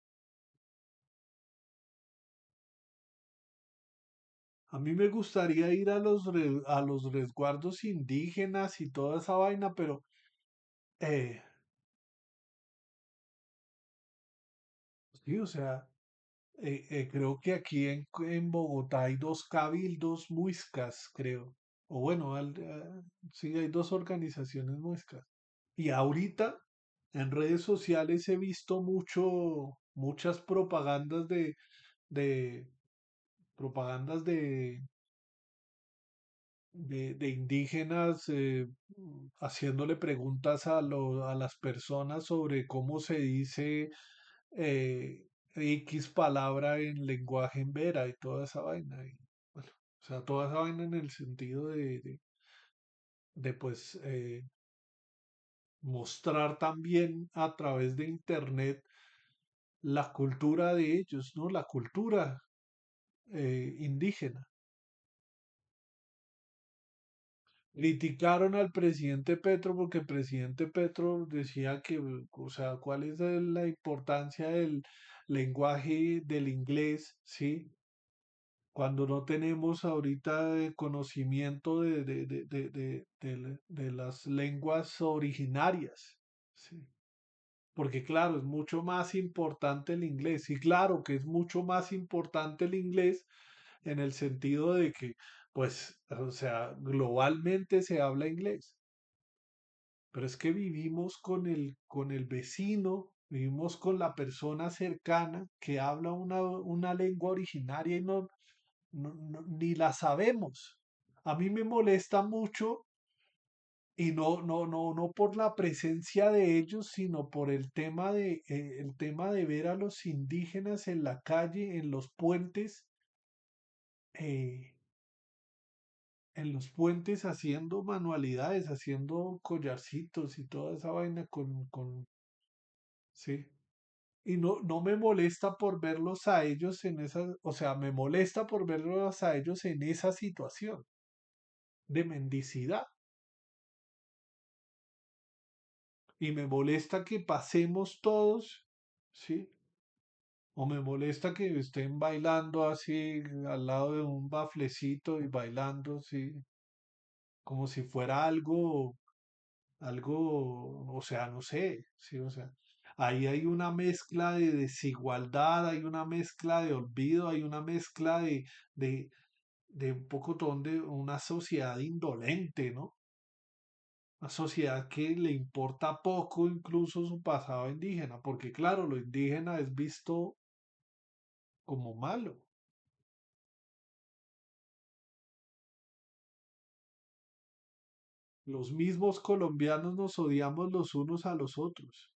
A mí me gustaría ir a los resguardos indígenas y toda esa vaina, pero eh, sí, o sea, creo que aquí en Bogotá hay dos cabildos muiscas, creo. O bueno, sí, hay dos organizaciones muiscas. Y ahorita en redes sociales he visto muchas de propagandas de indígenas haciéndole preguntas a las personas sobre cómo se dice X palabra en lenguaje en vera y toda esa vaina. Y, bueno, o sea, toda esa vaina en el sentido de pues mostrar también a través de internet la cultura de ellos, ¿no? La cultura indígena. Criticaron al presidente Petro porque el presidente Petro decía que, o sea, ¿cuál es la importancia del lenguaje del inglés, sí? Cuando no tenemos ahorita conocimiento de las lenguas originarias, sí. Porque claro, es mucho más importante el inglés. Y claro que es mucho más importante el inglés en el sentido de que, pues, o sea, globalmente se habla inglés. Pero es que vivimos con el vecino, vivimos con la persona cercana que habla una lengua originaria y ni la sabemos. A mí me molesta mucho y no por la presencia de ellos, sino por el tema de ver a los indígenas en la calle, eh, en los puentes haciendo manualidades, haciendo collarcitos y toda esa vaina sí. Y no me molesta por verlos a ellos en esa, o sea, me molesta por verlos a ellos en esa situación de mendicidad. Y me molesta que pasemos todos, ¿sí? O me molesta que estén bailando así al lado de un baflecito y bailando así, como si fuera algo, o sea, no sé, sí, o sea, ahí hay una mezcla de desigualdad, hay una mezcla de olvido, hay una mezcla de, de un poco de una sociedad indolente, ¿no? Una sociedad que le importa poco incluso su pasado indígena, porque claro, lo indígena es visto como malo. Los mismos colombianos nos odiamos los unos a los otros.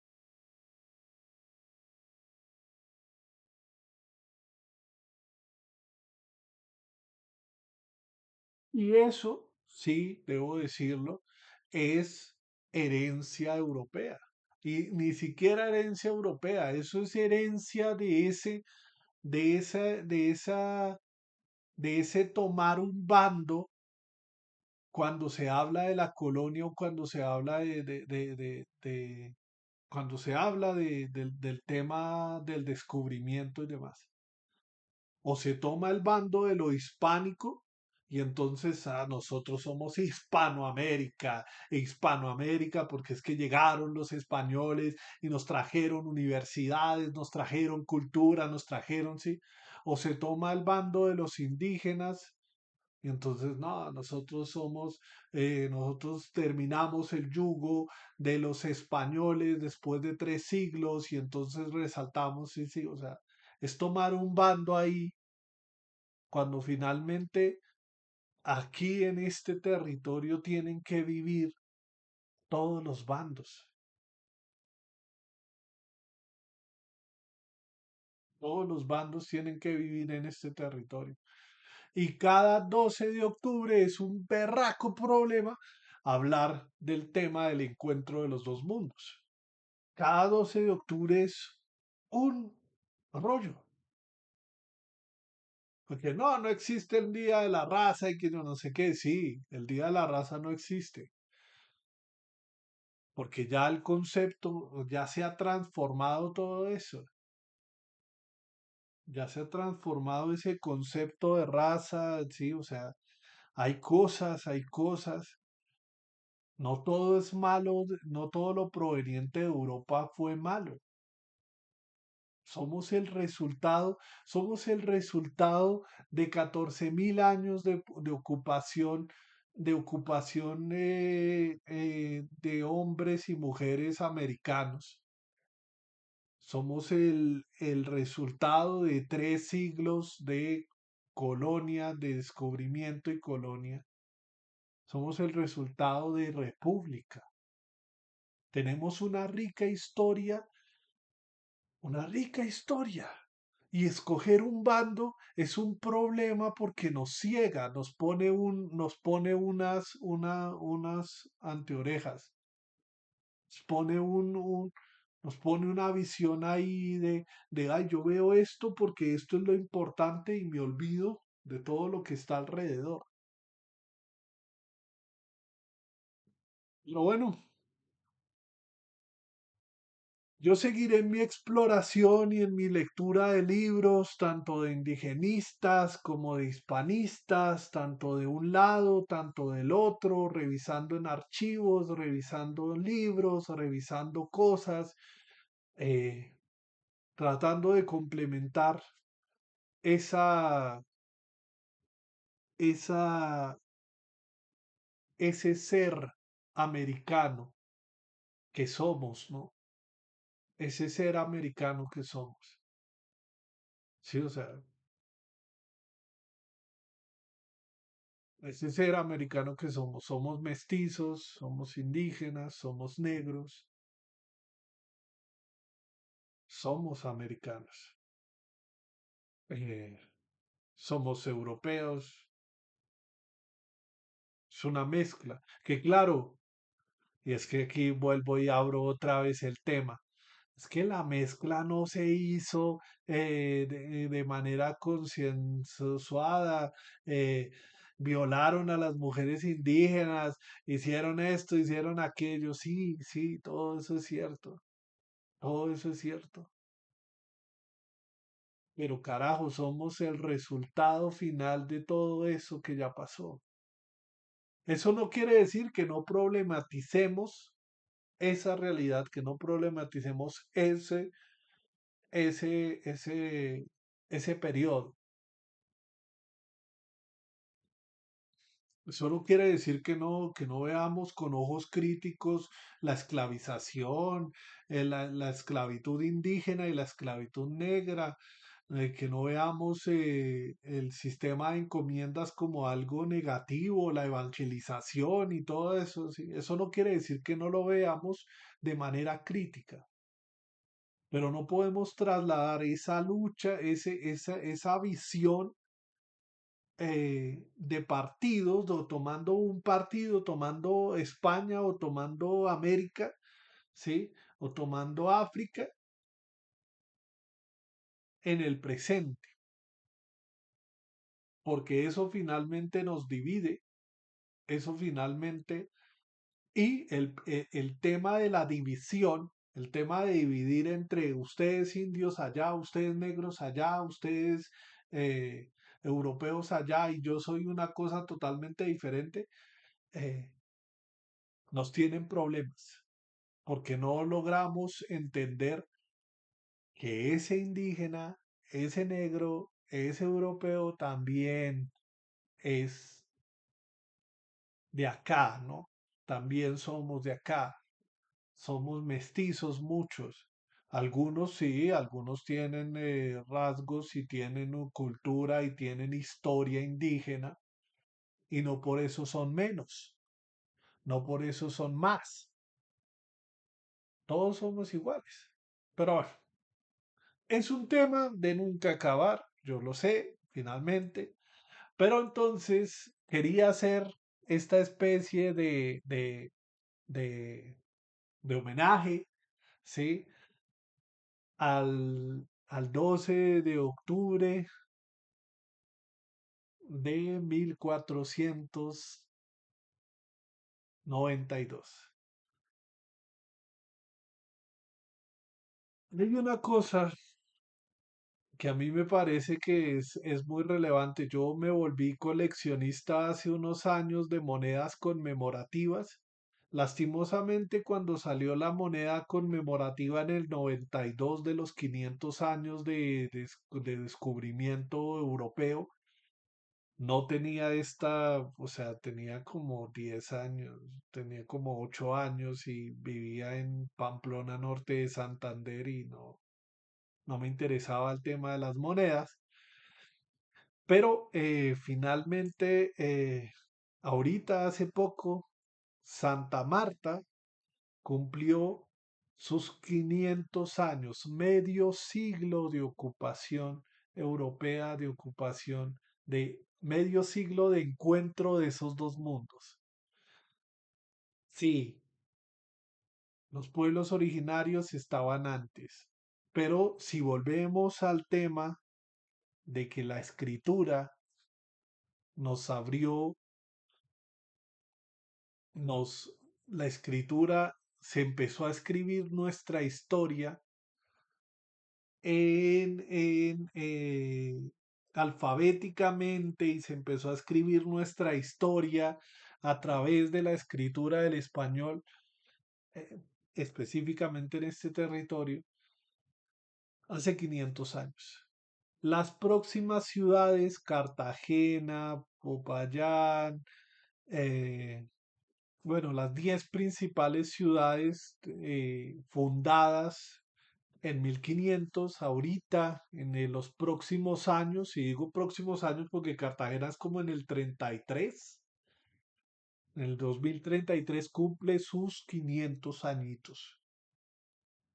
Y eso, sí, debo decirlo, es herencia europea. Y ni siquiera herencia europea, eso es herencia de esa, de esa, de ese tomar un bando cuando se habla de la colonia o cuando se habla cuando se habla del tema del descubrimiento y demás. O se toma el bando de lo hispánico y entonces nosotros somos Hispanoamérica, e Hispanoamérica porque es que llegaron los españoles y nos trajeron universidades, nos trajeron cultura, nos trajeron, sí. O se toma el bando de los indígenas y entonces, no, nosotros terminamos el yugo de los españoles después de 3 siglos y entonces resaltamos, sí, sí, o sea, es tomar un bando ahí cuando finalmente aquí en este territorio tienen que vivir todos los bandos. Todos los bandos tienen que vivir en este territorio. Y cada 12 de octubre es un berraco problema hablar del tema del encuentro de los dos mundos. Cada 12 de octubre es un rollo. Porque no existe el Día de la Raza y que yo no sé qué. Sí, el Día de la Raza no existe. Porque ya el concepto, ya se ha transformado todo eso. Ya se ha transformado ese concepto de raza, sí, o sea, hay cosas. No todo es malo, no todo lo proveniente de Europa fue malo. Somos el resultado de 14.000 años de ocupación de hombres y mujeres americanos. Somos el resultado de 3 siglos de colonia, de descubrimiento y colonia. Somos el resultado de república. Tenemos una rica historia. Y escoger un bando es un problema porque nos ciega, nos pone unas anteorejas, nos pone nos pone una visión ahí ay, yo veo esto porque esto es lo importante y me olvido de todo lo que está alrededor. Pero bueno, yo seguiré en mi exploración y en mi lectura de libros, tanto de indigenistas como de hispanistas, tanto de un lado, tanto del otro, revisando en archivos, revisando libros, revisando cosas, eh, tratando de complementar esa, esa, ese ser americano que somos, ¿no? Ese ser americano que somos. Sí, o sea, ese ser americano que somos. Somos mestizos, somos indígenas, somos negros, somos americanos. Eh, Somos europeos. Es una mezcla. Que claro, y es que aquí vuelvo y abro otra vez el tema. Es que la mezcla no se hizo de manera consensuada. Violaron a las mujeres indígenas, hicieron esto, hicieron aquello. Sí, sí, todo eso es cierto. Todo eso es cierto. Pero carajo, somos el resultado final de todo eso que ya pasó. Eso no quiere decir que no problematicemos esa realidad, que no problematicemos ese, ese, ese periodo. Eso no quiere decir que no veamos con ojos críticos la esclavización, la esclavitud indígena y la esclavitud negra, que no veamos el sistema de encomiendas como algo negativo, la evangelización y todo eso. ¿Sí? Eso no quiere decir que no lo veamos de manera crítica. Pero no podemos trasladar esa lucha, esa visión de partidos, tomando un partido, tomando España o tomando América, ¿sí? O tomando África en el presente, porque eso finalmente nos divide eso finalmente, y el tema de la división, el tema de dividir entre ustedes indios allá, ustedes negros allá, ustedes eh, europeos allá, y yo soy una cosa totalmente diferente, eh, nos tienen problemas, porque no logramos entender que ese indígena, ese negro, ese europeo también es de acá, ¿no? También somos de acá, somos mestizos muchos. Algunos sí, algunos tienen rasgos y tienen cultura y tienen historia indígena y no por eso son menos, no por eso son más. Todos somos iguales. Pero bueno, es un tema de nunca acabar, yo lo sé, finalmente. Pero entonces quería hacer esta especie de, de homenaje, ¿sí? Al 12 de octubre de 1492. Hay una cosa que a mí me parece que es muy relevante. Yo me volví coleccionista hace unos años de monedas conmemorativas. Lastimosamente, cuando salió la moneda conmemorativa en el 92 de los 500 años de descubrimiento europeo, no tenía esta, o sea, tenía como 10 años, tenía como 8 años y vivía en Pamplona, norte de Santander y no me interesaba el tema de las monedas, pero finalmente, ahorita hace poco, Santa Marta cumplió sus 500 años, medio siglo de ocupación europea, de ocupación, de medio siglo de encuentro de esos dos mundos. Sí, los pueblos originarios estaban antes, pero si volvemos al tema de que la escritura nos abrió, nos, la escritura se empezó a escribir nuestra historia alfabéticamente y se empezó a escribir nuestra historia a través de la escritura del español, eh, específicamente en este territorio, hace 500 años. Las próximas ciudades, Cartagena, Popayán, eh, bueno, las 10 principales ciudades fundadas en 1500, ahorita, los próximos años, y digo próximos años porque Cartagena es como en el 33, en el 2033 cumple sus 500 añitos.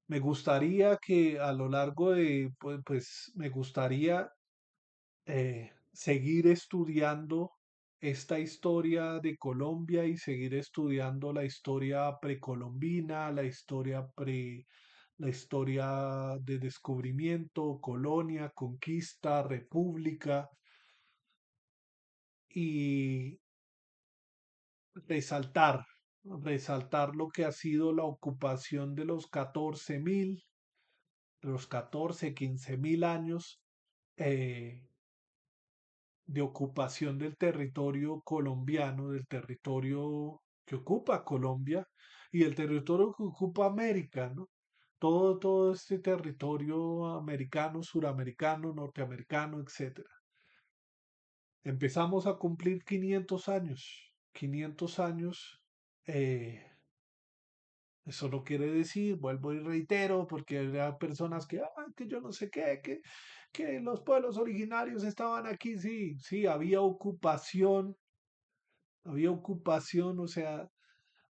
Me gustaría que a lo largo de, pues me gustaría seguir estudiando esta historia de Colombia y seguir estudiando la historia precolombina, la historia de descubrimiento, colonia, conquista, república y resaltar, resaltar lo que ha sido la ocupación de los 14.000, de los 14, 15.000 años eh, de ocupación del territorio colombiano, del territorio que ocupa Colombia y el territorio que ocupa América, ¿no? Todo este territorio americano, suramericano, norteamericano, etcétera. Empezamos a cumplir 500 años. 500 años. eh, Eso no quiere decir, vuelvo y reitero, porque hay personas que yo no sé qué, que los pueblos originarios estaban aquí. Sí, sí, había ocupación, o sea,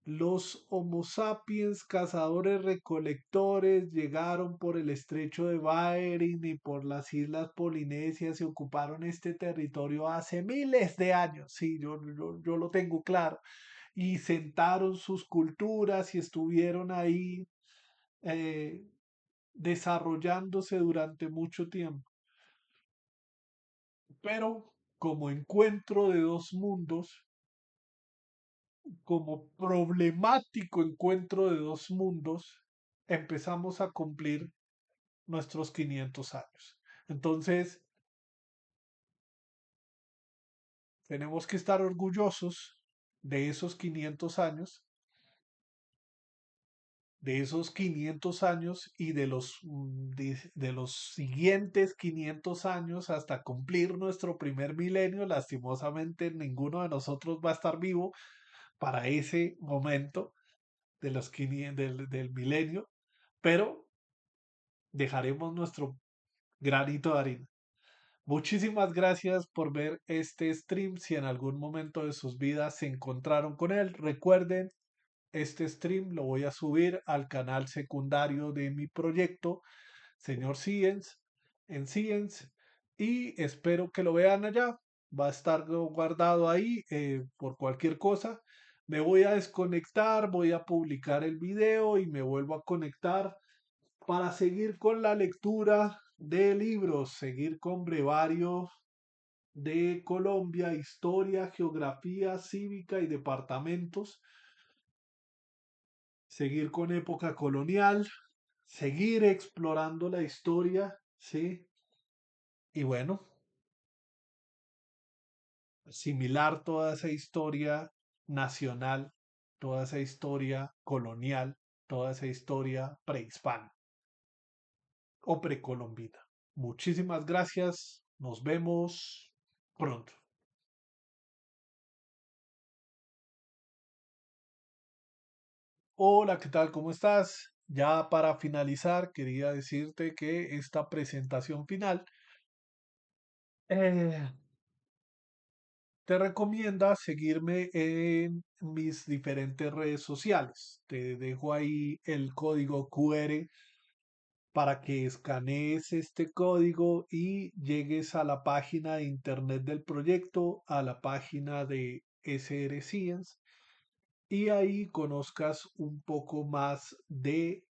los Homo sapiens, cazadores recolectores, llegaron por el estrecho de Bering y por las islas Polinesias y ocuparon este territorio hace miles de años. Sí, yo lo tengo claro. Y sentaron sus culturas y estuvieron ahí eh, desarrollándose durante mucho tiempo. Pero como encuentro de dos mundos, como problemático encuentro de dos mundos, empezamos a cumplir nuestros 500 años. Entonces, tenemos que estar orgullosos de esos 500 años, y de los siguientes 500 años hasta cumplir nuestro primer milenio. Lastimosamente, ninguno de nosotros va a estar vivo para ese momento de los 500 del milenio, pero dejaremos nuestro granito de arena. Muchísimas gracias por ver este stream. Si en algún momento de sus vidas se encontraron con él, recuerden, este stream lo voy a subir al canal secundario de mi proyecto, Señor Science, en Science, y espero que lo vean allá. Va a estar guardado ahí por cualquier cosa. Me voy a desconectar, voy a publicar el video y me vuelvo a conectar para seguir con la lectura de libros, seguir con brevario de Colombia, historia, geografía, cívica y departamentos, seguir con época colonial, seguir explorando la historia, ¿sí? Y bueno, asimilar toda esa historia nacional, toda esa historia colonial, toda esa historia prehispana o precolombina. Muchísimas gracias. Nos vemos pronto. Hola, ¿qué tal? ¿Cómo estás? Ya para finalizar, quería decirte que esta presentación final eh, te recomienda seguirme en mis diferentes redes sociales. Te dejo ahí el código QR para que escanees este código y llegues a la página de internet del proyecto, a la página de SR Science, y ahí conozcas un poco más de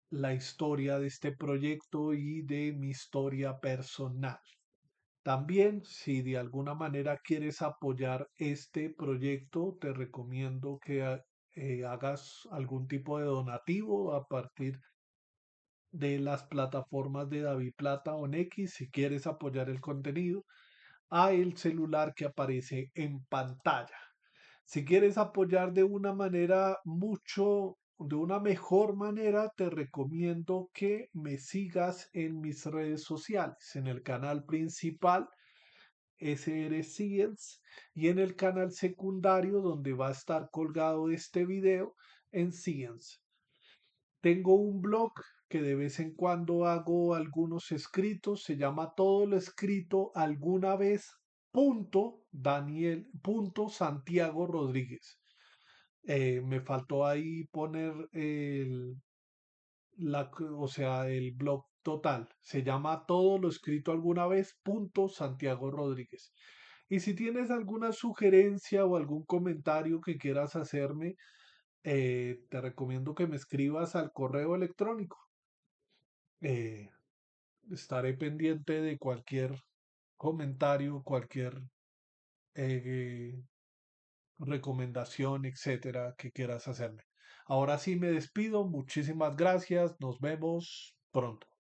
la historia de este proyecto y de mi historia personal. También, si de alguna manera quieres apoyar este proyecto, te recomiendo que hagas algún tipo de donativo a partir de las plataformas de DaviPlata o Nequi, si quieres apoyar el contenido, a el celular que aparece en pantalla. Si quieres apoyar de una manera de una mejor manera, te recomiendo que me sigas en mis redes sociales, en el canal principal SR Science y en el canal secundario donde va a estar colgado este video en Science. Tengo un blog que de vez en cuando hago algunos escritos, se llama Todo lo escrito alguna vez Santiago Rodríguez. Me faltó ahí poner el blog total. Se llama Todo lo escrito alguna vez Santiago Rodríguez. Y si tienes alguna sugerencia o algún comentario que quieras hacerme, te recomiendo que me escribas al correo electrónico. Estaré pendiente de cualquier comentario, cualquier eh, recomendación, etcétera, que quieras hacerme. Ahora sí me despido. Muchísimas gracias. Nos vemos pronto.